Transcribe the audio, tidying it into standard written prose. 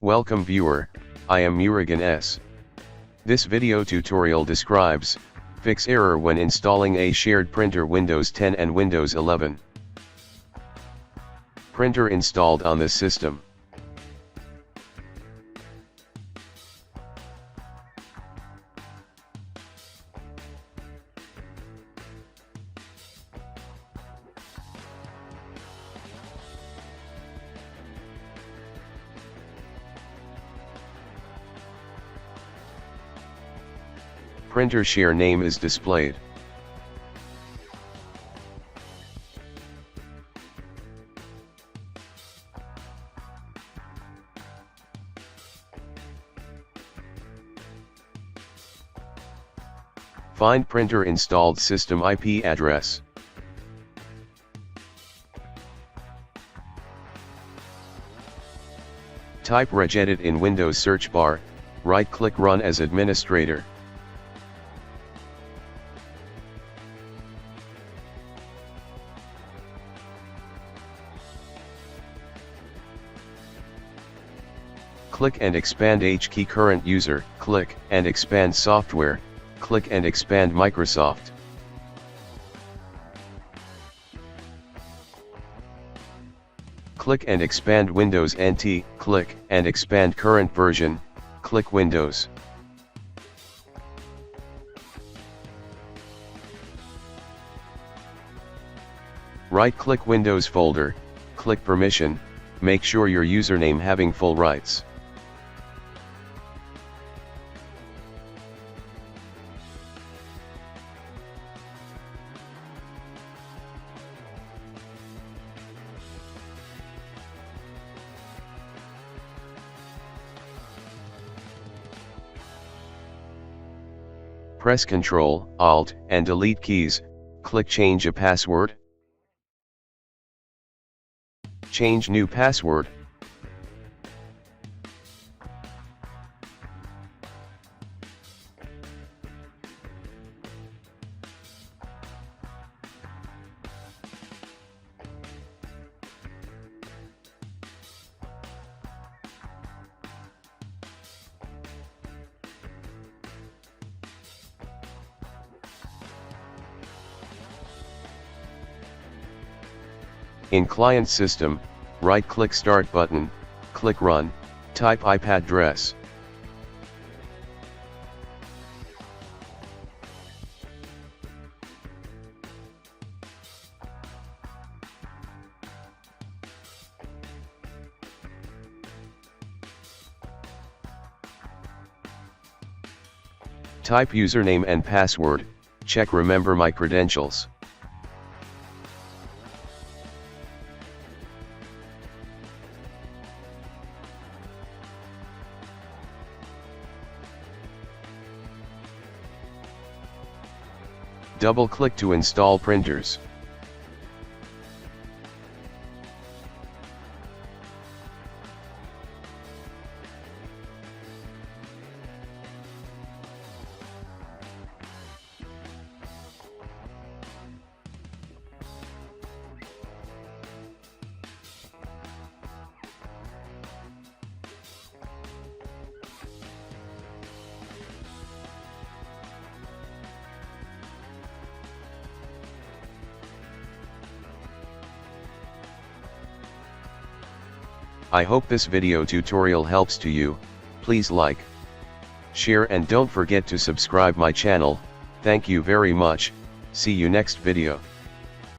Welcome viewer, I am Murugan S. This video tutorial describes, fix error when installing a shared printer Windows 10 and Windows 11. Printer installed on this system. Printer share name is displayed. Find printer installed system IP address. Type regedit in Windows search bar, right-click Run as administrator. Click and expand H-key current user, click and expand software, click and expand Microsoft. Click and expand Windows NT, click and expand current version, click Windows. Right-click Windows folder, click permission, make sure your username having full rights. Press Ctrl, Alt, and Delete keys, click Change a password. Change new password. In client system, right-click Start button, click Run, type IP address. Type username and password, check Remember my credentials. Double-click to install printers. I hope this video tutorial helps to you. Please like, share and don't forget to subscribe my channel. Thank you very much. See you next video.